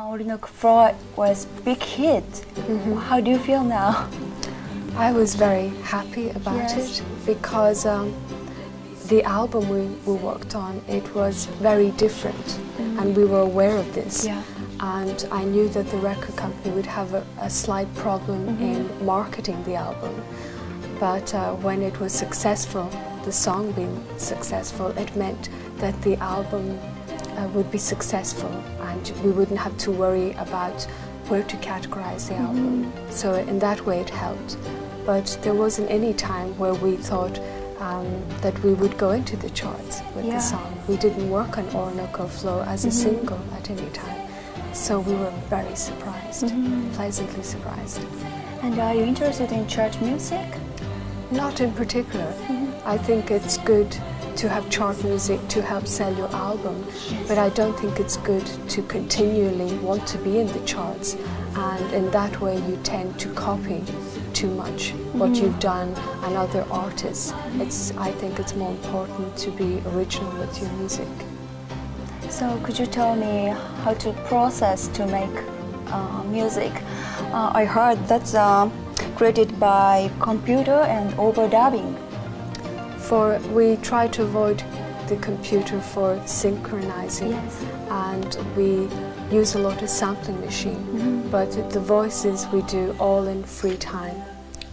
Orinoco Flow was big hit. How do you feel now? I was very happy about it because the album we worked on, it was very different, and we were aware of this. And I knew that the record company would have a slight problem in marketing the album. But when it was successful, the song being successful, it meant that the album would be successful and we wouldn't have to worry about where to categorize the album. So in that way it helped. But there wasn't any time where we thought that we would go into the charts with the song. We didn't work on Orinoco Flow as a single at any time. So we were very surprised, pleasantly surprised. And are you interested in church music? Not in particular. I think it's good to have chart music to help sell your album, but I don't think it's good to continually want to be in the charts, and in that way you tend to copy too much what you've done and other artists. I think it's more important to be original with your music. So could you tell me how to process to make music? I heard that's created by computer and overdubbing. We try to avoid the computer for synchronizing, and we use a lot of sampling machine, but the voices we do all in free time.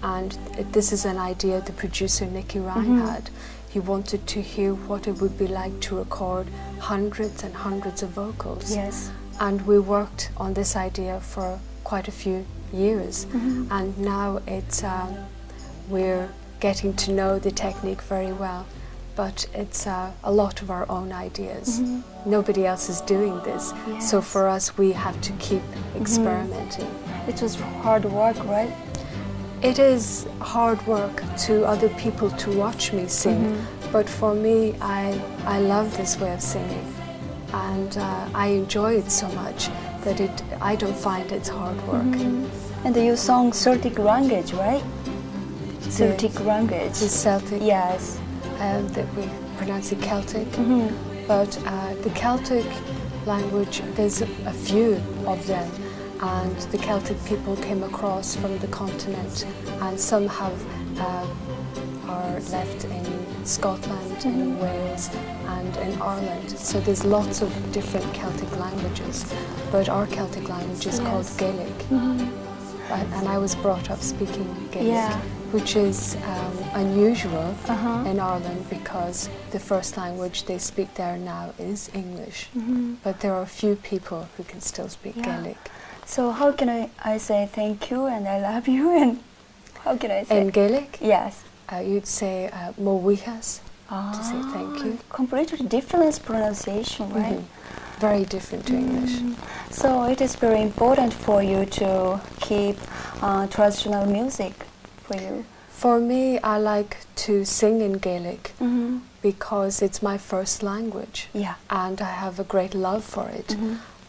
And this is an idea the producer Nicky Ryan had. He wanted to hear what it would be like to record hundreds and hundreds of vocals. And we worked on this idea for quite a few years, and now we're getting to know the technique very well, but it's a lot of our own ideas. Nobody else is doing this, so for us we have to keep experimenting. It was hard work, right? It is hard work to other people to watch me sing, but for me, I love this way of singing, and I enjoy it so much that I don't find it's hard work. And you sung Celtic language, right? Celtic language. The Celtic. Yes. That we pronounce it Celtic. But the Celtic language, there's a few of them, and the Celtic people came across from the continent, and some are left in Scotland, in Wales, and in Ireland. So there's lots of different Celtic languages, but our Celtic language is called Gaelic. And I was brought up speaking Gaelic, which is unusual in Ireland because the first language they speak there now is English. But there are a few people who can still speak Gaelic. So how can I say thank you and I love you, and how can I say? In Gaelic? Yes. You'd say Mowichas to say thank you. Completely different pronunciation, right? Very different to English. So it is very important for you to keep traditional music for you. For me, I like to sing in Gaelic because it's my first language, and I have a great love for it.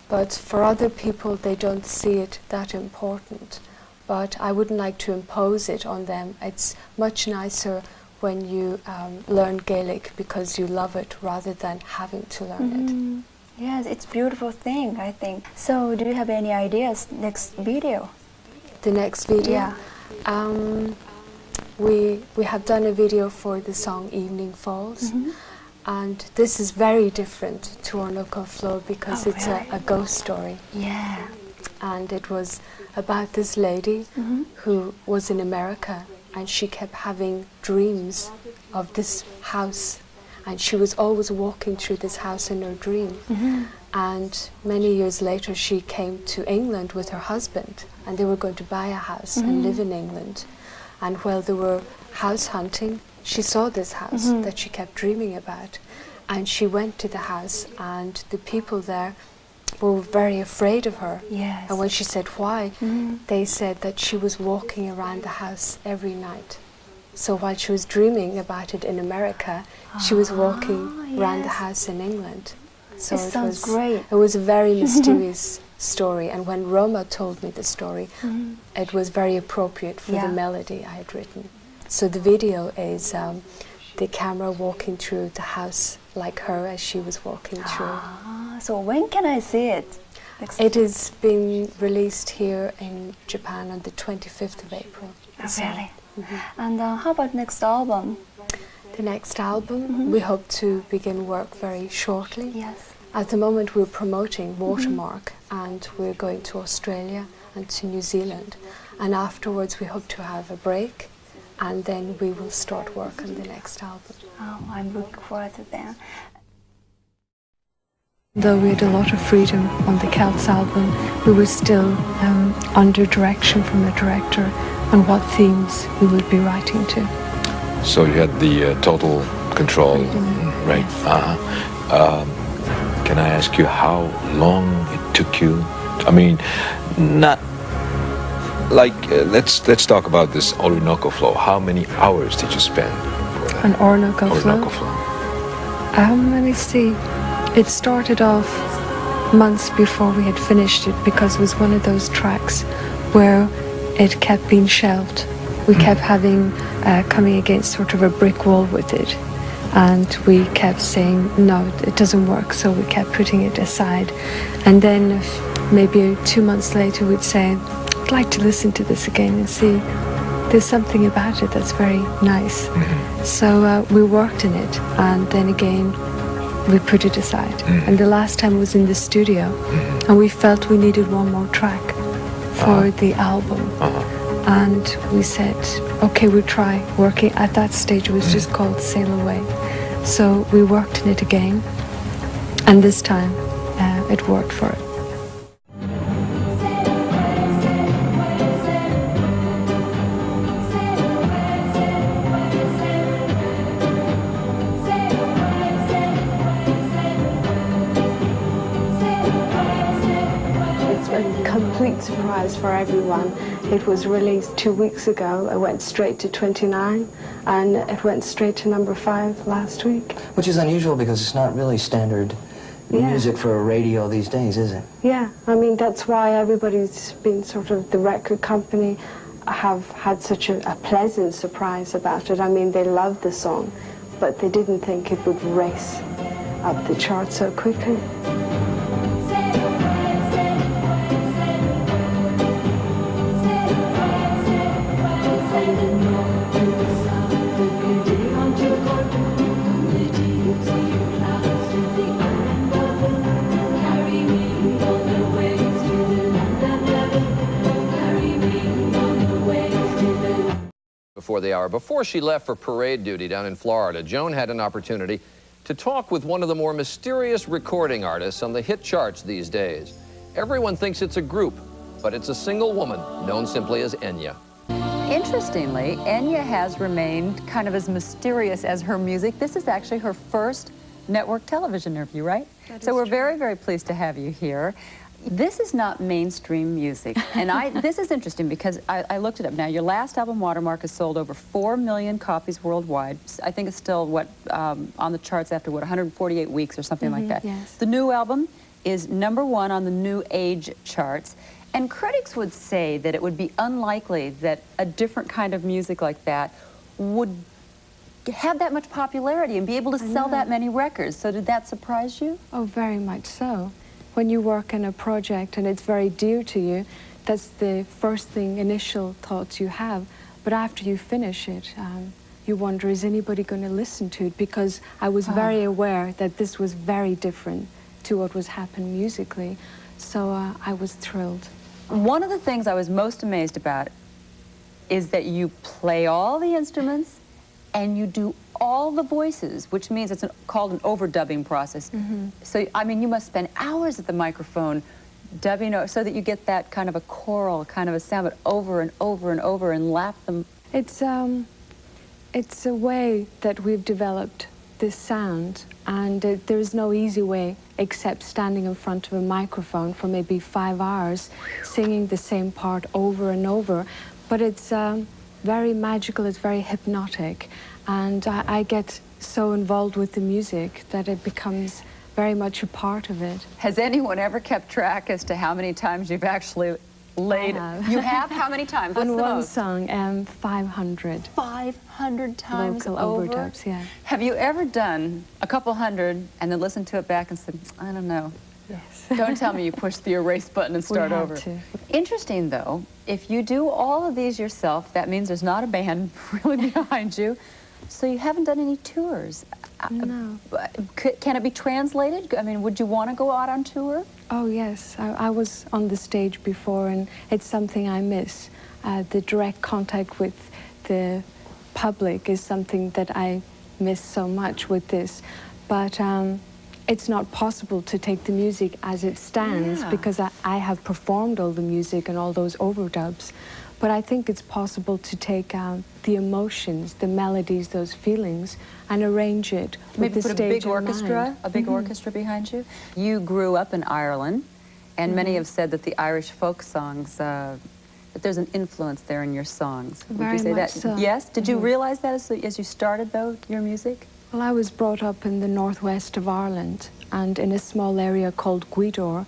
But for other people, they don't see it that important. But I wouldn't like to impose it on them. It's much nicer when you learn Gaelic because you love it rather than having to learn it. Yes, it's a beautiful thing, I think. So do you have any ideas next video? The next video? We have done a video for the song Evening Falls, and this is very different to Orinoco Flow because it's a ghost story. And it was about this lady who was in America, and she kept having dreams of this house, and she was always walking through this house in her dream. And many years later she came to England with her husband, and they were going to buy a house and live in England. And while they were house hunting, she saw this house that she kept dreaming about, and she went to the house, and the people there were very afraid of her. And when she said why, they said that she was walking around the house every night. So while she was dreaming about it in America, she was walking around the house in England. So it sounds great. It was a very mysterious story, and when Roma told me the story, it was very appropriate for the melody I had written. So the video is the camera walking through the house like her as she was walking through. So when can I see it? It is being released here in Japan on the 25th of April. Oh, really? And how about next album? The next album, we hope to begin work very shortly. Yes. At the moment we're promoting Watermark, and we're going to Australia and to New Zealand. And afterwards we hope to have a break, and then we will start work on the next album. Oh, I'm looking forward to that. Though we had a lot of freedom on the Celts album, we were still under direction from the director on what themes we would be writing to. So you had the total control, right? Yes. Can I ask you how long it took you? I mean, not like let's talk about this Orinoco flow. How many hours did you spend? An Orinoco Orinoco flow? flow. Let me see. It started off months before we had finished it, because it was one of those tracks where it kept being shelved. We kept having coming against sort of a brick wall with it, and we kept saying no, it doesn't work, so we kept putting it aside. And then maybe 2 months later we'd say, I'd like to listen to this again and see, there's something about it that's very nice. So we worked in it, and then again we put it aside. And the last time was in the studio, and we felt we needed one more track for the album. And we said, okay, we'll try working. At that stage it was just called Sail Away. So we worked in it again, and this time it worked for it. Complete surprise for everyone. It was released 2 weeks ago. It went straight to 29, and it went straight to number 5 last week. Which is unusual because it's not really standard music for a radio these days, is it? Yeah, I mean, that's why everybody's been sort of, the record company have had such a pleasant surprise about it. I mean, they love the song, but they didn't think it would race up the chart so quickly. Before the hour, before she left for parade duty down in Florida, Joan had an opportunity to talk with one of the more mysterious recording artists on the hit charts these days. Everyone thinks it's a group, but it's a single woman known simply as Enya. Interestingly, Enya has remained kind of as mysterious as her music. This is actually her first network television interview, right? So we're very, very pleased to have you here. This is not mainstream music, and this is interesting because I looked it up. Now, your last album, Watermark, has sold over 4 million copies worldwide. I think it's still, what, on the charts after, what, 148 weeks or something like that. Yes. The new album is #1 on the New Age charts, and critics would say that it would be unlikely that a different kind of music like that would have that much popularity and be able to sell that many records. So did that surprise you? Oh, very much so. When you work on a project and it's very dear to you, that's the first thing, initial thoughts you have. But after you finish it, you wonder, is anybody going to listen to it? Because I was very aware that this was very different to what was happening musically. So I was thrilled. One of the things I was most amazed about is that you play all the instruments and you do all the voices, which means it's called an overdubbing process. So, I mean, you must spend hours at the microphone dubbing so that you get that kind of a choral kind of a sound, but over and over and over, and lap them. It's a way that we've developed this sound, and there's no easy way except standing in front of a microphone for maybe 5 hours, singing the same part over and over. But it's very magical, it's very hypnotic, and I get so involved with the music that it becomes very much a part of it. Has anyone ever kept track as to how many times you've actually laid? You have? How many times? What's on the one most? song, 500. 500 times local over? overdubs, yeah. Have you ever done a couple hundred and then listened to it back and said, I don't know, Yes. Don't tell me you push the erase button and start we had over. to. Interesting, though, if you do all of these yourself, that means there's not a band really behind you. So you haven't done any tours. No. Can it be translated? I mean, would you want to go out on tour? Oh yes, I was on the stage before, and it's something I miss. The direct contact with the public is something that I miss so much with this. But it's not possible to take the music as it stands, because I have performed all the music and all those overdubs. But I think it's possible to take the emotions, the melodies, those feelings, and arrange it with the put stage a big in orchestra, mind. a big orchestra behind you. You grew up in Ireland, and many have said that the Irish folk songs, that there's an influence there in your songs. Would Very you say much that? so. Yes. Did you realize that as you started, though, your music? Well, I was brought up in the northwest of Ireland and in a small area called Gweedore,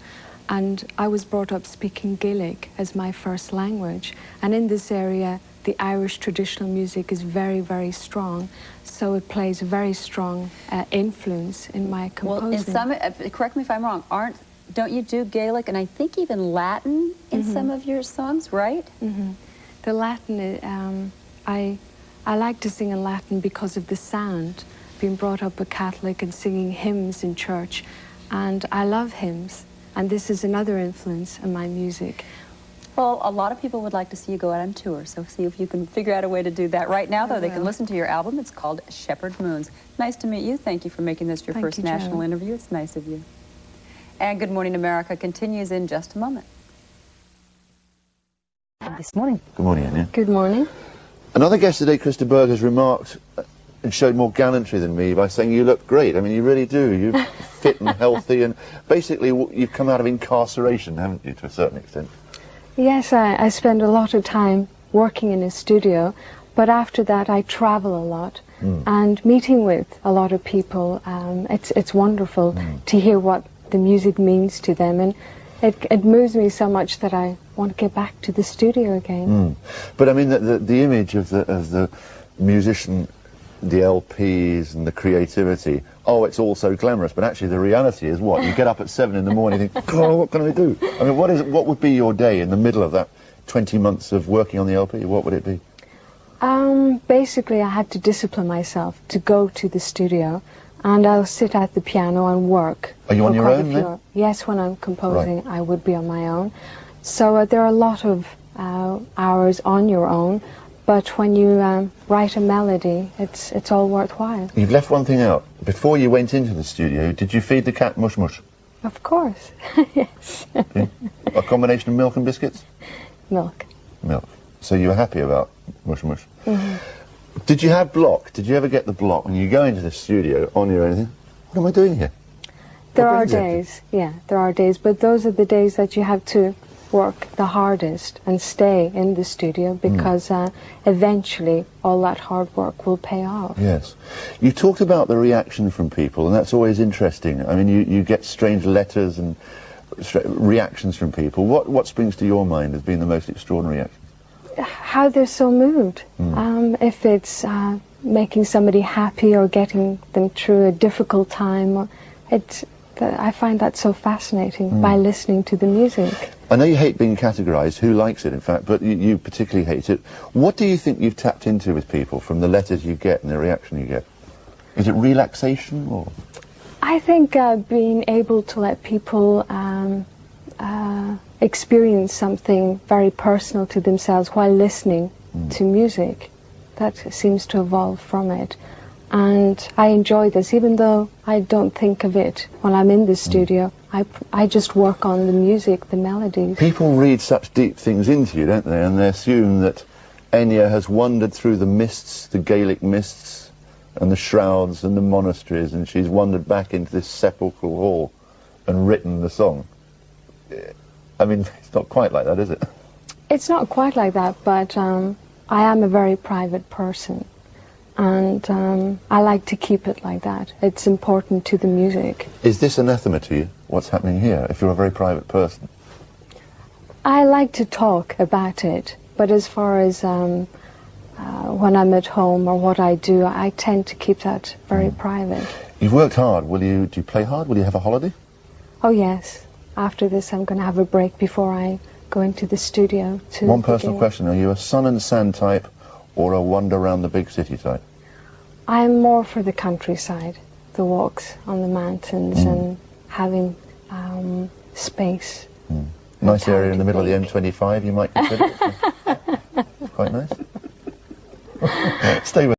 and I was brought up speaking Gaelic as my first language. And in this area, the Irish traditional music is very, very strong, so it plays a very strong influence in my composing. Well, in some, correct me if I'm wrong, don't you do Gaelic and I think even Latin in some of your songs, right? The Latin, I like to sing in Latin because of the sound. Being brought up a Catholic and singing hymns in church, and I love hymns, and this is another influence in my music. Well, a lot of people would like to see you go out on tour, so see if you can figure out a way to do that. Right now, though, they can listen to your album. It's called Shepherd Moons. Nice to meet you. Thank you for making this your first national interview. It's nice of you. And Good Morning America continues in just a moment. This morning. Good morning, Enya. Good morning. Another guest today, Krista Berg, has remarked and showed more gallantry than me by saying you look great. I mean, you really do. You're fit and healthy, and basically you've come out of incarceration, haven't you, to a certain extent? Yes, I spend a lot of time working in a studio, but after that I travel a lot and meeting with a lot of people. It's wonderful to hear what the music means to them, and it moves me so much that I want to get back to the studio again. But I mean, the image of the musician, the LPs and the creativity, oh, it's all so glamorous, but actually the reality is what? You get up at 7 in the morning and think, oh, what can I do? I mean, what would be your day in the middle of that 20 months of working on the LP? What would it be? Basically, I had to discipline myself to go to the studio, and I'll sit at the piano and work. Are you on your own then? Yes, when I'm composing, I would be on my own. So there are a lot of hours on your own, but when you write a melody, it's all worthwhile. You've left one thing out. Before you went into the studio, did you feed the cat mush mush? Of course, yes. A combination of milk and biscuits? Milk. Milk. So you were happy about mush mush? Did you have block? Did you ever get the block when you go into the studio on your own? What am I doing here? There are days, there are days, but those are the days that you have to work the hardest and stay in the studio, because eventually all that hard work will pay off. Yes. You talked about the reaction from people, and that's always interesting. I mean, you get strange letters and reactions from people. What springs to your mind as being the most extraordinary reaction? How they're so moved. If it's making somebody happy or getting them through a difficult time, I find that so fascinating by listening to the music. I know you hate being categorized, who likes it in fact, but you particularly hate it. What do you think you've tapped into with people from the letters you get and the reaction you get? Is it relaxation or? I think being able to let people experience something very personal to themselves while listening to music, that seems to evolve from it. And I enjoy this, even though I don't think of it when I'm in the studio. I just work on the music, the melodies. People read such deep things into you, don't they? And they assume that Enya has wandered through the mists, the Gaelic mists, and the shrouds and the monasteries, and she's wandered back into this sepulchral hall and written the song. I mean, it's not quite like that, is it? It's not quite like that, but I am a very private person. And I like to keep it like that. It's important to the music. Is this anathema to you, what's happening here, if you're a very private person? I like to talk about it, but as far as when I'm at home or what I do, I tend to keep that very private. You've worked hard. Do you play hard? Will you have a holiday? Oh yes. After this, I'm going to have a break before I go into the studio to One personal begin. question, are you a sun and sand type or a wander around the big city type? I'm more for the countryside, the walks on the mountains and having space. Nice area in the middle of the M25 you might consider. Quite nice. Stay with